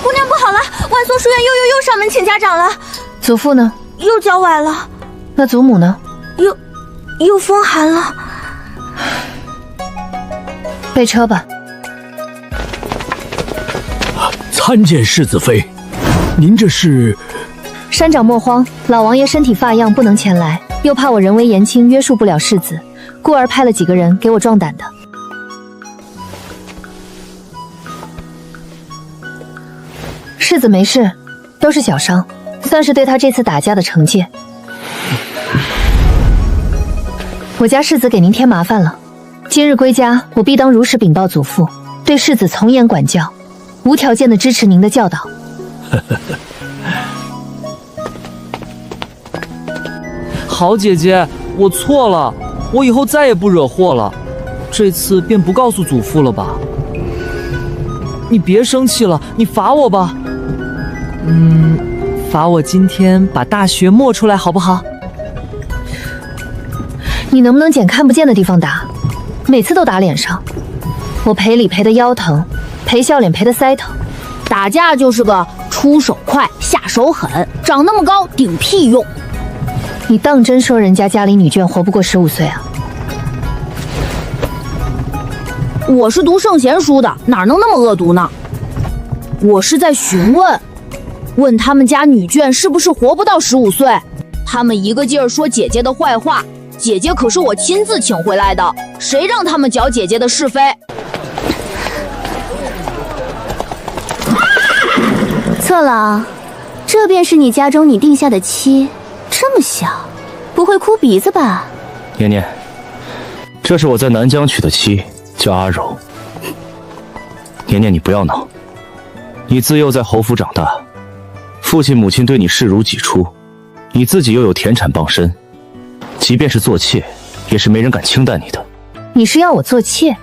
姑娘不好了，万松书院又上门请家长了。祖父呢？又脚崴了。那祖母呢？又风寒了。备车吧。参见世子妃，您这是？山长莫慌，老王爷身体发恙不能前来，又怕我人微言轻约束不了世子，故而派了几个人给我壮胆的。世子没事，都是小伤，算是对他这次打架的惩戒。我家世子给您添麻烦了，今日归家，我必当如实禀报祖父，对世子从严管教，无条件的支持您的教导。好姐姐，我错了，我以后再也不惹祸了，这次便不告诉祖父了吧。你别生气了，你罚我吧。罚我今天把大穴磨出来好不好？你能不能捡看不见的地方打？每次都打脸上，我赔礼赔的腰疼，赔笑脸赔的腮疼。打架就是个出手快下手狠，长那么高顶屁用。你当真说人家家里女眷活不过15岁啊？我是读圣贤书的，哪能那么恶毒呢？我是在询问他们家女眷是不是活不到15岁？他们一个劲儿说姐姐的坏话，姐姐可是我亲自请回来的，谁让他们搅姐姐的是非？策郎，这便是你家中你定下的妻，这么小，不会哭鼻子吧？年年，这是我在南疆娶的妻，叫阿柔。年年，你不要闹，你自幼在侯府长大，父亲母亲对你视如己出，你自己又有田产傍身，即便是做妾，也是没人敢轻待你的。你是要我做妾？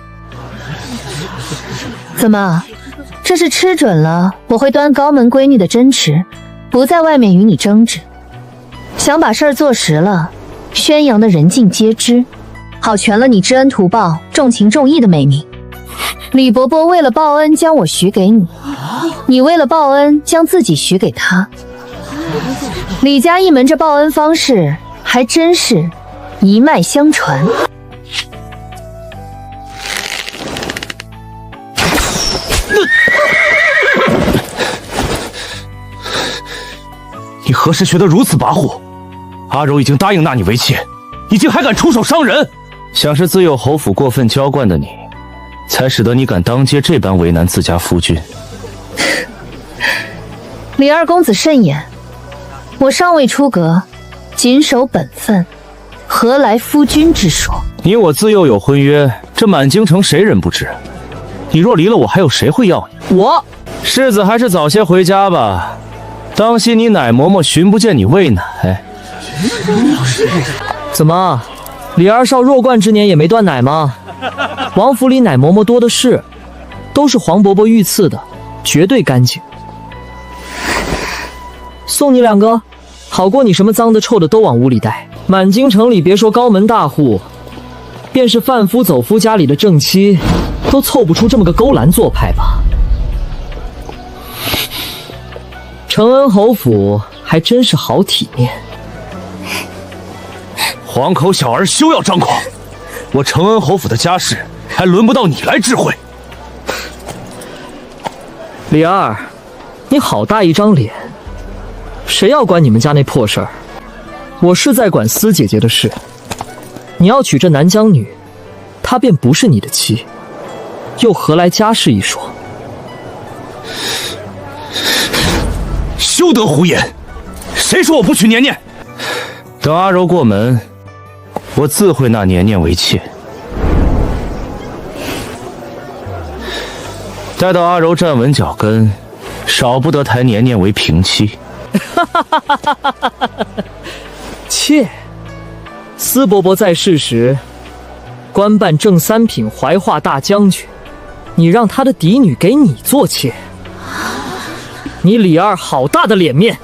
怎么？这是吃准了我会端高门闺女的真词，不在外面与你争执，想把事儿做实了，宣扬的人尽皆知，好全了你知恩图报、重情重义的美名。李伯伯为了报恩将我许给你，你为了报恩将自己许给他。李家一门这报恩方式还真是一脉相传。你何时学得如此跋扈？阿柔已经答应纳你为妾，你竟还敢出手伤人！想是自幼侯府过分娇惯的你，才使得你敢当街这般为难自家夫君。李二公子慎言，我尚未出阁，谨守本分，何来夫君之说？你我自幼有婚约，这满京城谁人不知？你若离了我，还有谁会要你？我世子还是早些回家吧，当心你奶嬷嬷寻不见你喂奶。怎么，李二少弱冠之年也没断奶吗？王府里奶嬷嬷多的是，都是黄伯伯御赐的，绝对干净。送你2个，好过你什么脏的臭的都往屋里带。满京城里别说高门大户，便是贩夫走夫家里的正妻，都凑不出这么个勾栏做派吧。承恩侯府还真是好体面。黄口小儿休要张狂，我承恩侯府的家事还轮不到你来智慧。李二，你好大一张脸，谁要管你们家那破事儿？我是在管司姐姐的事。你要娶这南疆女，她便不是你的妻，又何来家事一说？休得胡言！谁说我不娶年年？等阿柔过门，我自会纳年年为妾。待到阿柔站稳脚跟，少不得抬年年为平妻。妾，司伯伯在世时，官办正三品怀化大将军，你让他的嫡女给你做妾，你李二好大的脸面！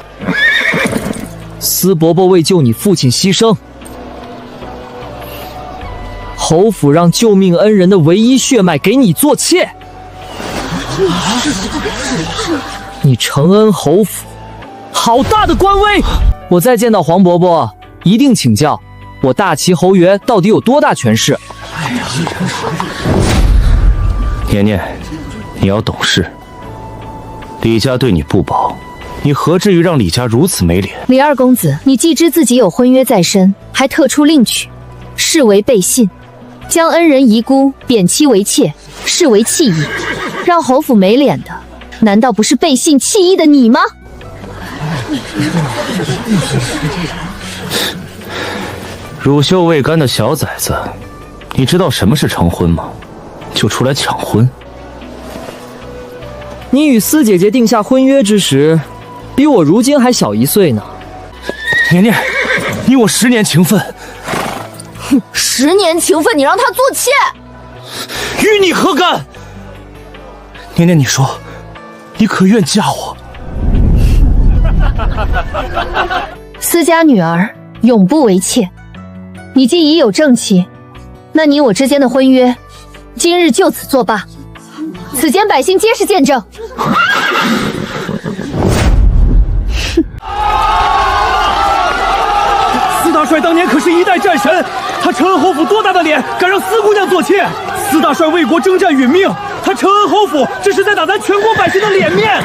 司伯伯为救你父亲牺牲，侯府让救命恩人的唯一血脉给你做妾。你承恩侯府，好大的官威！我再见到黄伯伯，一定请教我大齐侯爷到底有多大权势。年年，你要懂事。李家对你不薄，你何至于让李家如此没脸？李二公子，你既知自己有婚约在身，还特出另娶，视为背信，将恩人遗孤贬妻为妾，视为弃义，让侯府没脸的，难道不是背信弃义的你吗？乳臭未干的小崽子，你知道什么是成婚吗？就出来抢婚。你与司姐姐定下婚约之时，比我如今还小1岁呢。年年，你我10年情分。哼，10年情分，你让她做妾，与你何干？年年，你说，你可愿嫁我？私家女儿永不为妾。你既已有正妻，那你我之间的婚约，今日就此作罢。此间百姓皆是见证。司大帅当年可是一代战神，他承恩侯府多大的脸，敢让司姑娘做妾？司大帅为国征战殒命，他承恩侯府这是在打咱全国百姓的脸面。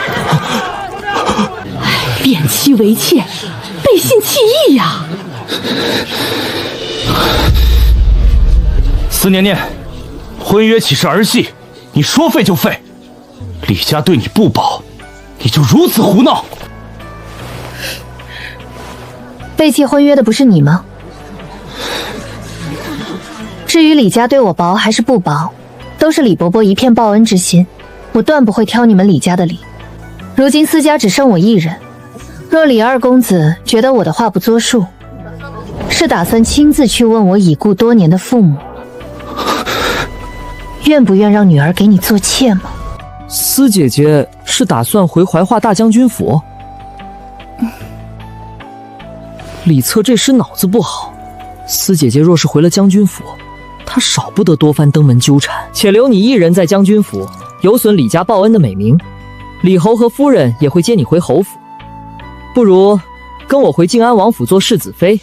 贬妻为妾，背信弃义呀！司年年，婚约岂是儿戏？你说废就废。李家对你不薄，你就如此胡闹？背弃婚约的不是你吗？至于李家对我薄还是不薄，都是李伯伯一片报恩之心，我断不会挑你们李家的理。如今司家只剩我一人，若李二公子觉得我的话不作数，是打算亲自去问我已故多年的父母，愿不愿让女儿给你做妾吗？司姐姐是打算回怀化大将军府？李策这时脑子不好，司姐姐若是回了将军府，他少不得多番登门纠缠，且留你一人在将军府，有损李家报恩的美名。李侯和夫人也会接你回侯府，不如跟我回靖安王府做世子妃。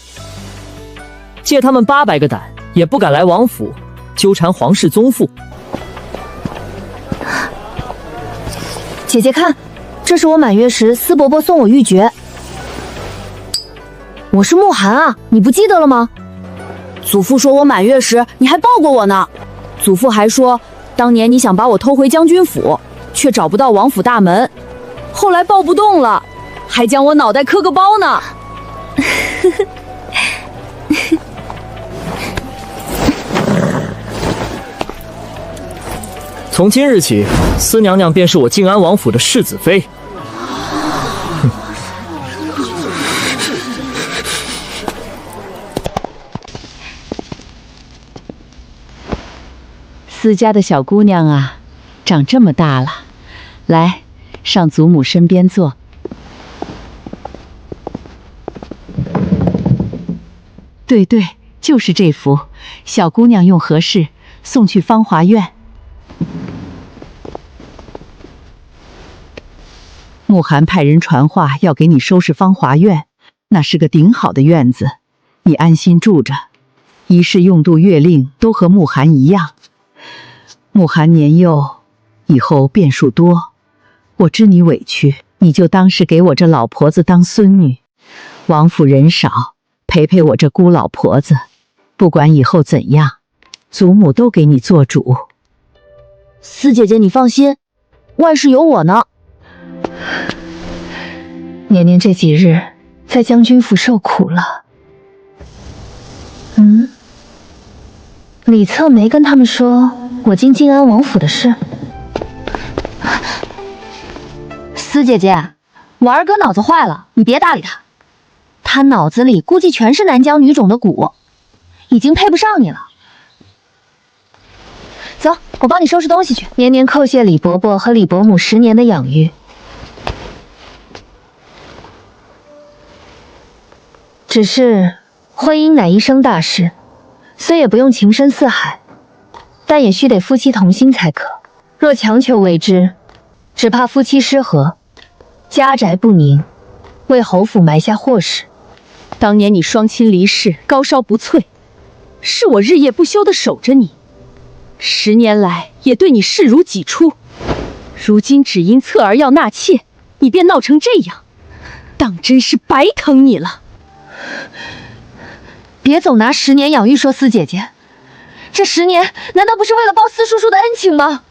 借他们800个胆，也不敢来王府纠缠皇室宗父。姐姐看，这是我满月时司伯伯送我玉珏。我是慕寒啊，你不记得了吗？祖父说我满月时你还抱过我呢。祖父还说，当年你想把我偷回将军府，却找不到王府大门，后来抱不动了，还将我脑袋磕个包呢。从今日起，司娘娘便是我靖安王府的世子妃。司家的小姑娘啊，长这么大了，来，上祖母身边坐。对对，就是这幅，小姑娘用合适，送去芳华院。慕寒派人传话，要给你收拾芳华院，那是个顶好的院子，你安心住着，一世用度月令都和慕寒一样。慕寒年幼，以后变数多，我知你委屈，你就当是给我这老婆子当孙女。王府人少，陪陪我这孤老婆子，不管以后怎样，祖母都给你做主。司姐姐你放心，万事有我呢。年年这几日在将军府受苦了。李策没跟他们说我进靖安王府的事。司姐姐，我二哥脑子坏了，你别搭理他。他脑子里估计全是南疆女种的蛊，已经配不上你了。走，我帮你收拾东西去。年年叩谢李伯伯和李伯母10年的养育。只是婚姻乃一生大事，虽也不用情深似海，但也须得夫妻同心才可。若强求为之，只怕夫妻失和，家宅不宁，为侯府埋下祸事。当年你双亲离世，高烧不萃，是我日夜不休地守着你，10年来也对你视如己出。如今只因侧儿要纳妾，你便闹成这样，当真是白疼你了。别总拿10年养育说司姐姐，这10年难道不是为了报司叔叔的恩情吗？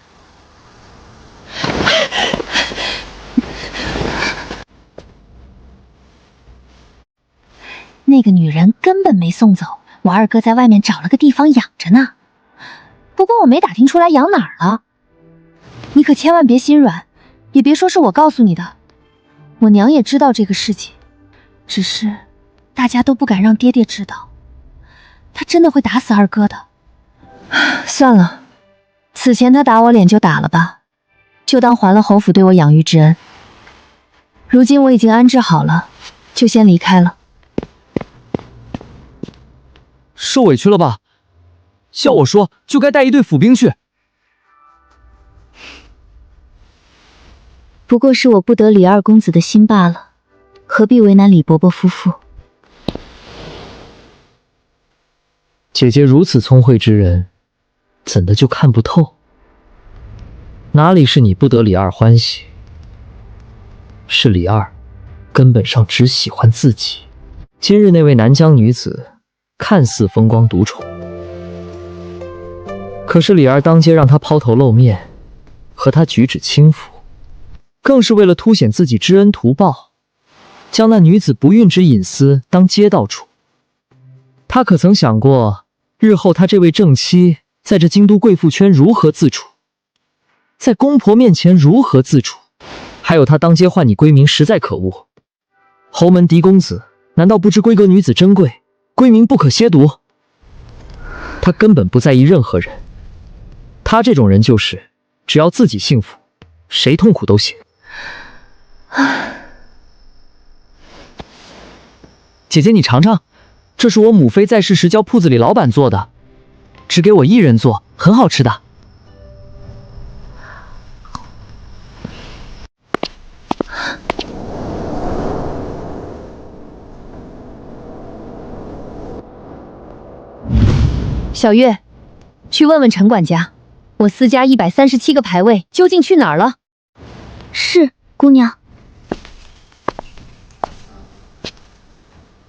那个女人根本没送走，我二哥在外面找了个地方养着呢。不过我没打听出来养哪儿了。你可千万别心软，也别说是我告诉你的。我娘也知道这个事情，只是大家都不敢让爹爹知道。他真的会打死二哥的。算了，此前他打我脸就打了吧，就当还了侯府对我养育之恩。如今我已经安置好了，就先离开了。受委屈了吧？要我说，就该带一队府兵去。不过是我不得李二公子的心罢了，何必为难李伯伯夫妇？姐姐如此聪慧之人，怎的就看不透？哪里是你不得李二欢喜，是李二根本上只喜欢自己。今日那位南疆女子看似风光独宠，可是李二当街让她抛头露面，和她举止轻浮，更是为了凸显自己知恩图报，将那女子不孕之隐私当街道处。他可曾想过，日后他这位正妻在这京都贵妇圈如何自处，在公婆面前如何自处？还有他当街唤你闺名，实在可恶。侯门嫡公子难道不知闺阁女子珍贵，闺名不可亵渎？他根本不在意任何人，他这种人就是只要自己幸福，谁痛苦都行。姐姐你尝尝，这是我母妃在世时教铺子里老板做的，只给我一人做，很好吃的。小月，去问问陈管家，我私家137个牌位究竟去哪儿了？是，姑娘。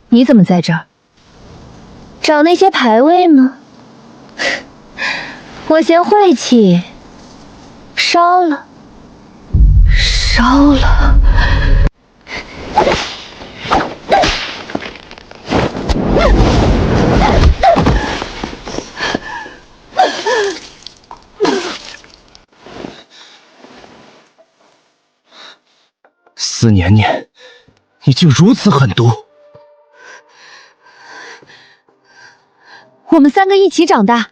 你怎么在这儿？找那些牌位吗？我嫌晦气，烧了。烧了。司年年，你竟如此狠毒！我们3个一起长大，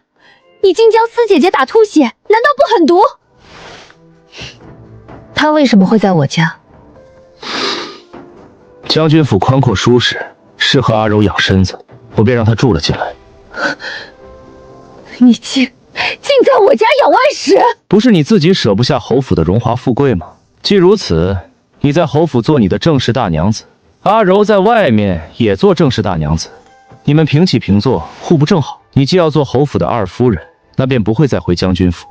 你竟将司姐姐打吐血，难道不狠毒？她为什么会在我家？将军府宽阔舒适，适合阿柔养身子，我便让她住了进来。你竟在我家养外室！不是你自己舍不下侯府的荣华富贵吗？既如此，你在侯府做你的正室大娘子，阿柔在外面也做正室大娘子，你们平起平坐，互不正好。你既要做侯府的二夫人，那便不会再回将军府。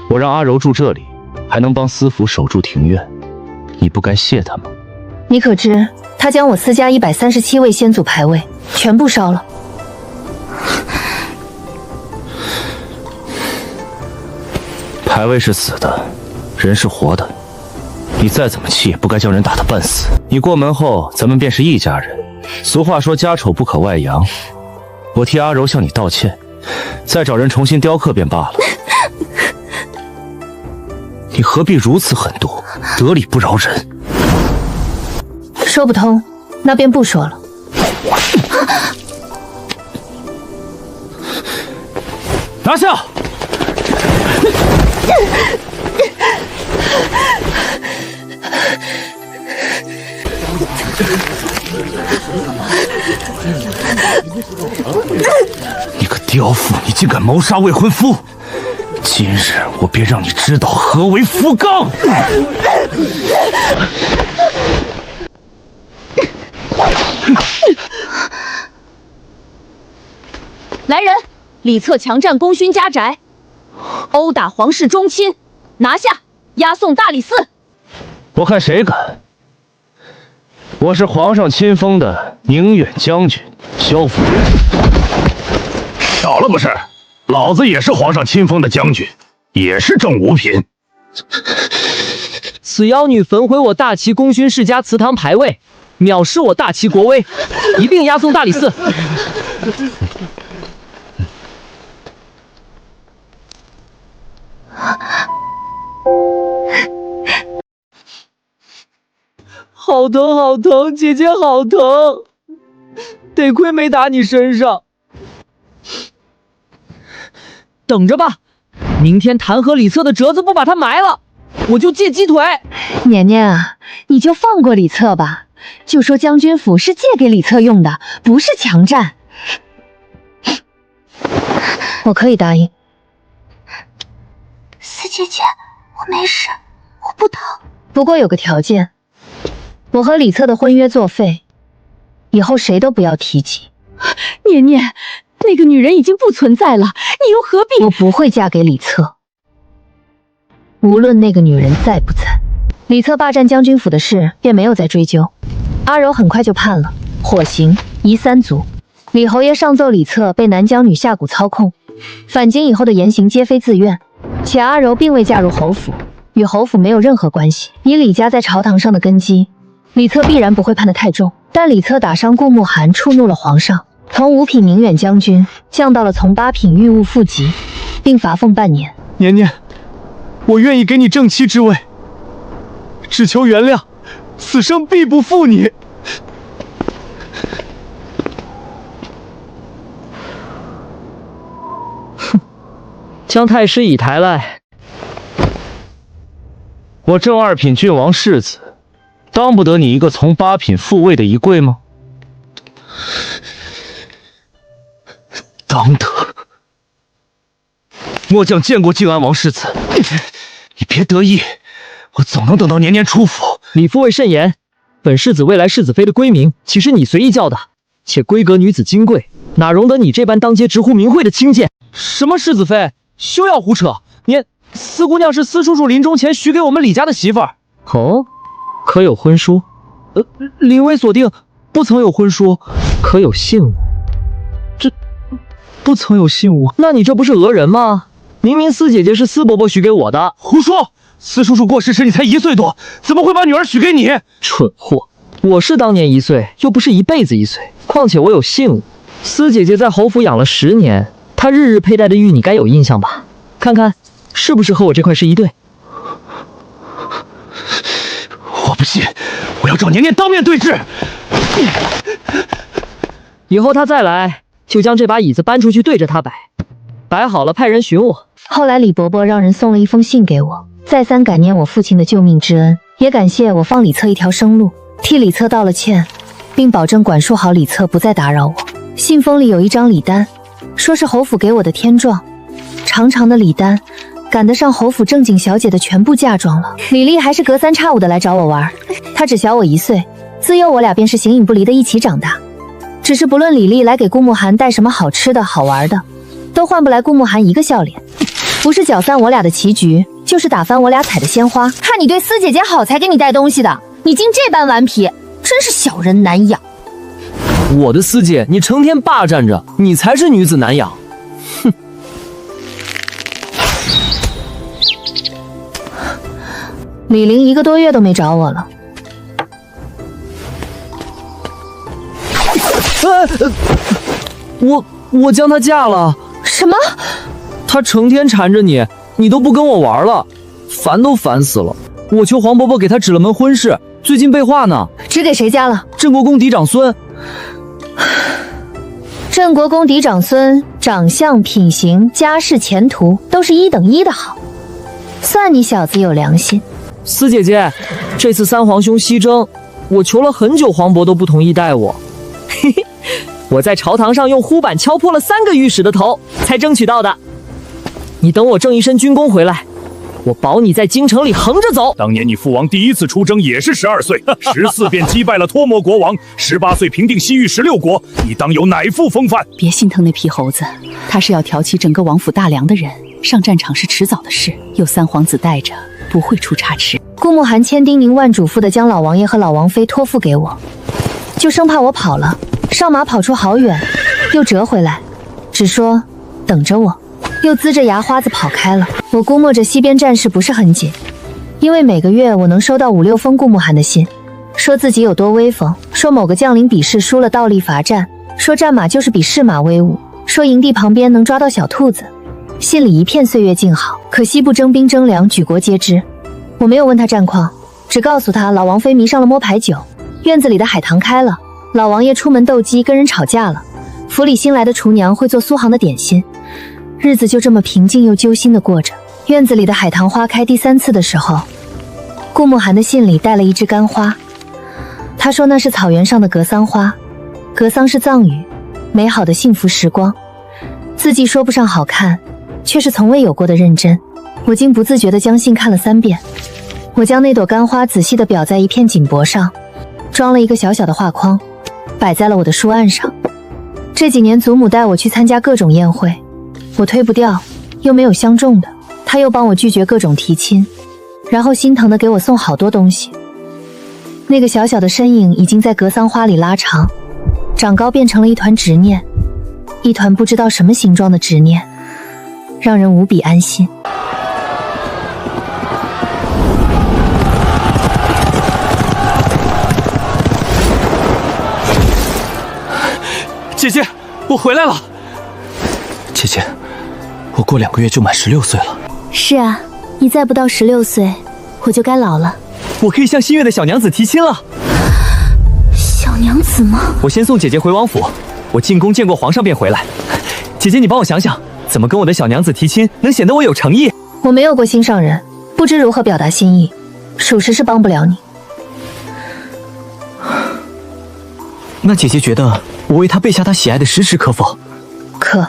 我让阿柔住这里，还能帮司府守住庭院，你不该谢他吗？你可知他将我私家137位先祖牌位全部烧了？牌位是死的，人是活的。你再怎么气，也不该将人打得半死。你过门后，咱们便是一家人。俗话说家丑不可外扬，我替阿柔向你道歉，再找人重新雕刻便罢了。你何必如此狠毒，得理不饶人？说不通，那便不说了。拿下！你个刁妇，你竟敢谋杀未婚夫！今日我便让你知道何为夫纲！来人，李策强占功勋家宅，殴打皇室宗亲，拿下，押送大理寺。我看谁敢！我是皇上亲封的宁远将军萧府。巧了不是？老子也是皇上亲封的将军，也是正五品。此妖女焚毁我大齐功勋世家祠堂牌位，藐视我大齐国威，一并押送大理寺。好疼好疼，姐姐好疼，得亏没打你身上。等着吧，明天弹劾李策的折子不把他埋了，我就借鸡腿。年年啊，你就放过李策吧，就说将军府是借给李策用的，不是强占。我可以答应。四姐姐，我没事，我不疼。不过有个条件，我和李策的婚约作废，以后谁都不要提及。年年，那个女人已经不存在了，你又何必？我不会嫁给李策，无论那个女人在不在。李策霸占将军府的事便没有再追究，阿柔很快就判了，火刑，夷3族。李侯爷上奏李策被南疆女下蛊操控，返京以后的言行皆非自愿，且阿柔并未嫁入侯府，与侯府没有任何关系。以李家在朝堂上的根基，李策必然不会判得太重。但李策打伤顾慕寒，触怒了皇上，从5品宁远将军降到了从8品御务副级，并罚俸半年。年年，我愿意给你正妻之位，只求原谅，此生必不负你。将太师以抬来。我正2品郡王世子，当不得你一个从8品复位的一贵吗？当得。末将见过靖安王世子，你别得意，我总能等到年年出府。李父位慎言，本世子未来世子妃的闺名，岂是你随意叫的？且闺阁女子金贵，哪容得你这般当街直呼名讳的轻贱？什么世子妃？休要胡扯！四姑娘是四叔叔临终前许给我们李家的媳妇儿。哦，可有婚书？临危锁定，不曾有婚书。可有信物？这不曾有信物。那你这不是讹人吗？明明四姐姐是四伯伯许给我的。胡说！四叔叔过世时你才1岁多，怎么会把女儿许给你？蠢货！我是当年1岁，又不是一辈子1岁。况且我有信物，四姐姐在侯府养了10年，她日日佩戴的玉，你该有印象吧？看看，是不是和我这块是一对？我不信，我要找年年当面对质。以后他再来，就将这把椅子搬出去对着他摆，摆好了派人寻我。后来李伯伯让人送了一封信给我，再三感念我父亲的救命之恩，也感谢我放李策一条生路，替李策道了歉，并保证管束好李策，不再打扰我。信封里有一张礼单，说是侯府给我的天状，长长的礼单赶得上侯府正经小姐的全部嫁妆了。李丽还是隔3差5的来找我玩，她只小我1岁，自幼我俩便是形影不离的一起长大。只是不论李丽来给顾慕寒带什么好吃的好玩的，都换不来顾慕寒一个笑脸，不是搅散我俩的棋局，就是打翻我俩采的鲜花。看你对四姐姐好才给你带东西的，你竟这般顽皮，真是小人难养。我的四姐，你成天霸占着，你才是女子难养。哼！李玲1个多月都没找我了。我将她嫁了。什么？她成天缠着你，你都不跟我玩了，烦都烦死了。我求黄伯伯给她指了门婚事，最近备话呢。指给谁家了？镇国公嫡长孙。镇国公嫡长孙，长相、品行、家世、前途都是1等1的好，算你小子有良心。四姐姐，这次三皇兄西征，我求了很久，黄伯都不同意带我。嘿嘿，我在朝堂上用笏板敲破了3个御史的头，才争取到的。你等我挣一身军功回来，我保你在京城里横着走。当年你父王第一次出征也是12岁，14便击败了托莫国王，18岁平定西域16国，你当有乃父风范。别心疼那皮猴子，他是要挑起整个王府大梁的人，上战场是迟早的事，有三皇子带着，不会出差池。顾慕寒千叮咛万嘱咐的将老王爷和老王妃托付给我，就生怕我跑了，上马跑出好远，又折回来，只说等着我，又呲着牙花子跑开了。我估摸着西边战事不是很紧，因为每个月我能收到5、6封顾慕寒的信，说自己有多威风，说某个将领比试输了倒立罚站，说战马就是比试马威武，说营地旁边能抓到小兔子。信里一片岁月静好，可惜不征兵征粮，举国皆知。我没有问他战况，只告诉他老王妃迷上了摸牌九，院子里的海棠开了，老王爷出门斗鸡跟人吵架了，府里新来的厨娘会做苏杭的点心，日子就这么平静又揪心的过着。院子里的海棠花开第3次的时候，顾慕寒的信里带了一支干花，他说那是草原上的格桑花，格桑是藏语，美好的幸福时光。字迹说不上好看，却是从未有过的认真。我竟不自觉地将信看了3遍。我将那朵干花仔细地裱在一片锦帛上，装了一个小小的画框，摆在了我的书案上。这几年祖母带我去参加各种宴会，我推不掉，又没有相中的，她又帮我拒绝各种提亲，然后心疼地给我送好多东西。那个小小的身影已经在格桑花里拉长，长高变成了一团执念，一团不知道什么形状的执念，让人无比安心。姐姐，我回来了。姐姐，我过2个月就满16岁了。是啊，你再不到16岁，我就该老了。我可以向新月的小娘子提亲了。小娘子吗？我先送姐姐回王府，我进宫见过皇上便回来。姐姐，你帮我想想，怎么跟我的小娘子提亲，能显得我有诚意？我没有过心上人，不知如何表达心意，属实是帮不了你。那姐姐觉得我为她备下她喜爱的食食可否？可。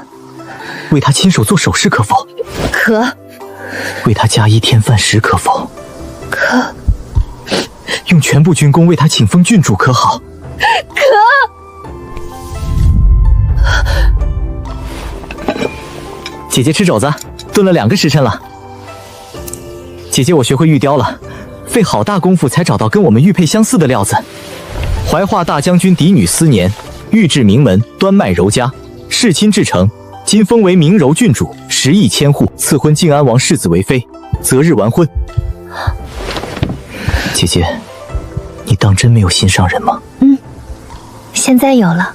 为她亲手做首饰可否？可。为她加衣添饭食可否？可。用全部军功为她请封郡主可好？可。姐姐吃肘子，炖了2个时辰了。姐姐，我学会玉雕了，费好大功夫才找到跟我们玉佩相似的料子。怀化大将军嫡女思年，玉质名门，端脉柔家，世亲至诚，今封为明柔郡主，10亿千户，赐婚靖安王世子为妃，择日完婚。姐姐，你当真没有心上人吗？现在有了。